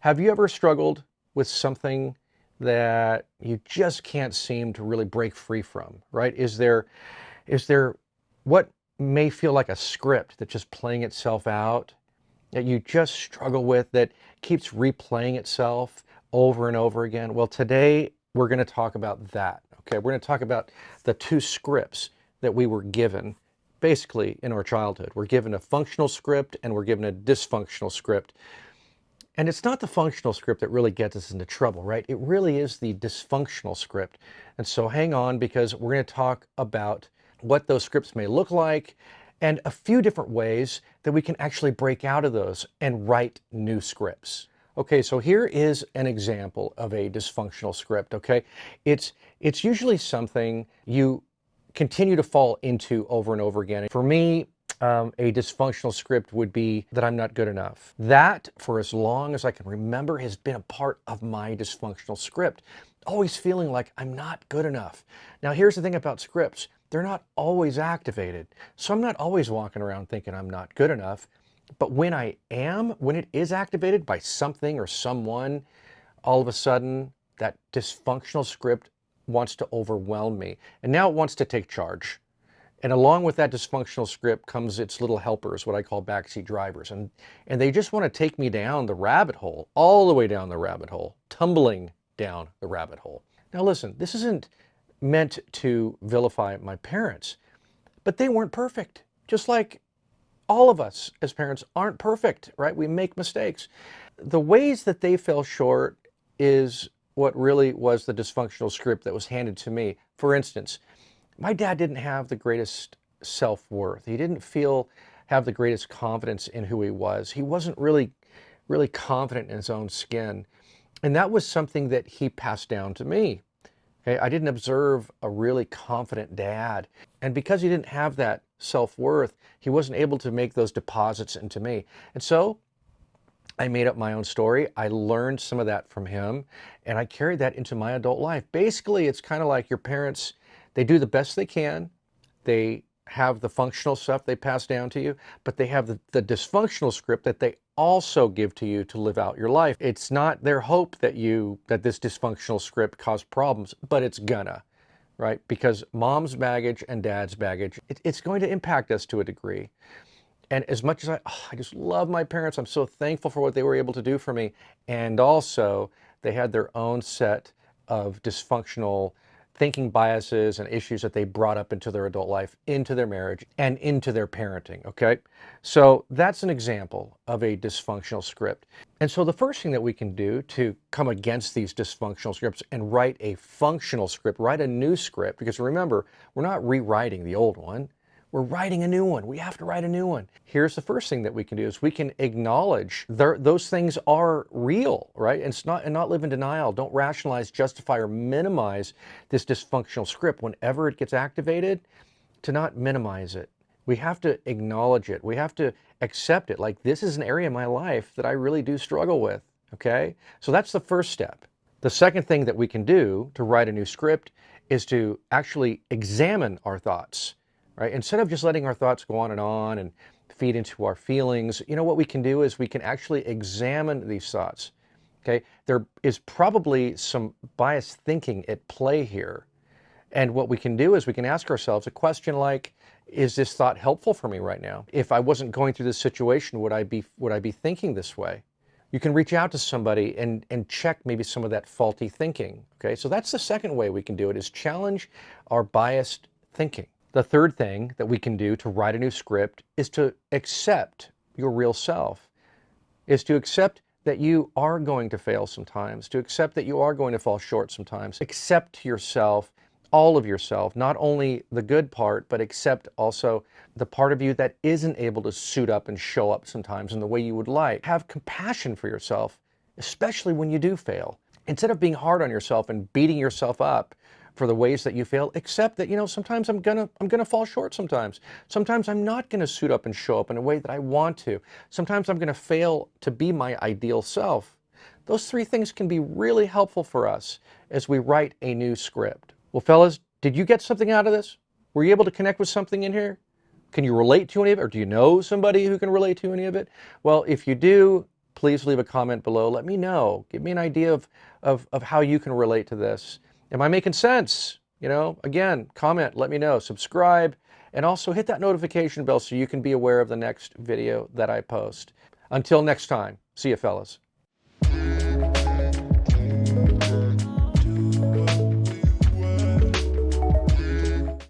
Have you ever struggled with something that you just can't seem to really break free from, right? Is there what may feel like a script that's just playing itself out that you just struggle with that keeps replaying itself over and over again? Well, today we're going to talk about that. Okay, we're going to talk about the two scripts that we were given basically in our childhood. We're given a functional script and we're given a dysfunctional script. And it's not the functional script that really gets us into trouble, right? It really is the dysfunctional script. And so hang on, because we're going to talk about what those scripts may look like and a few different ways that we can actually break out of those and write new scripts. Okay, so here is an example of a dysfunctional script, okay? It's usually something you continue to fall into over and over again. For me, a dysfunctional script would be that I'm not good enough. That, for as long as I can remember, has been a part of my dysfunctional script. Always feeling like I'm not good enough. Now, here's the thing about scripts. They're not always activated. So I'm not always walking around thinking I'm not good enough. But when I am, when it is activated by something or someone, all of a sudden that dysfunctional script wants to overwhelm me. And now it wants to take charge. And along with that dysfunctional script comes its little helpers, what I call backseat drivers. And they just want to take me down the rabbit hole, all the way down the rabbit hole, tumbling down the rabbit hole. Now listen, this isn't meant to vilify my parents, but they weren't perfect. Just like all of us as parents aren't perfect, right? We make mistakes. The ways that they fell short is what really was the dysfunctional script that was handed to me. For instance, my dad didn't have the greatest self-worth. He didn't have the greatest confidence in who he was. He wasn't really confident in his own skin. And that was something that he passed down to me. Okay? I didn't observe a really confident dad. And because he didn't have that self-worth, he wasn't able to make those deposits into me. And so I made up my own story. I learned some of that from him, and I carried that into my adult life. Basically, it's kind of like your parents. They do the best they can. They have the functional stuff they pass down to you, but they have the dysfunctional script that they also give to you to live out your life. It's not their hope that this dysfunctional script cause problems, but it's gonna, right? Because mom's baggage and dad's baggage, it's going to impact us to a degree. And as much as I just love my parents, I'm so thankful for what they were able to do for me. And also, they had their own set of dysfunctional thinking biases and issues that they brought up into their adult life, into their marriage, and into their parenting, okay? So that's an example of a dysfunctional script. And so the first thing that we can do to come against these dysfunctional scripts and write a functional script, write a new script, because remember, we're not rewriting the old one. We're writing a new one. We have to write a new one. Here's the first thing that we can do is we can acknowledge those things are real, right? And not live in denial. Don't rationalize, justify, or minimize this dysfunctional script. Whenever it gets activated, to not minimize it. We have to acknowledge it. We have to accept it. Like, this is an area of my life that I really do struggle with, okay? So that's the first step. The second thing that we can do to write a new script is to actually examine our thoughts. Right? Instead of just letting our thoughts go on and feed into our feelings, what we can do is we can actually examine these thoughts. Okay? There is probably some biased thinking at play here. And what we can do is we can ask ourselves a question like, is this thought helpful for me right now? If I wasn't going through this situation, would I be thinking this way? You can reach out to somebody and check maybe some of that faulty thinking. Okay? So that's the second way we can do it, is challenge our biased thinking. The third thing that we can do to write a new script is to accept your real self, is to accept that you are going to fail sometimes, to accept that you are going to fall short sometimes. Accept yourself, all of yourself, not only the good part, but accept also the part of you that isn't able to suit up and show up sometimes in the way you would like. Have compassion for yourself, especially when you do fail. Instead of being hard on yourself and beating yourself up for the ways that you fail, accept that, sometimes I'm gonna fall short sometimes. Sometimes I'm not gonna suit up and show up in a way that I want to. Sometimes I'm gonna fail to be my ideal self. Those three things can be really helpful for us as we write a new script. Well, fellas, did you get something out of this? Were you able to connect with something in here? Can you relate to any of it? Or do you know somebody who can relate to any of it? Well, if you do, please leave a comment below. Let me know. Give me an idea of how you can relate to this. Am I making sense? You know, again, comment, let me know. Subscribe, and also hit that notification bell so you can be aware of the next video that I post. Until next time, see you fellas.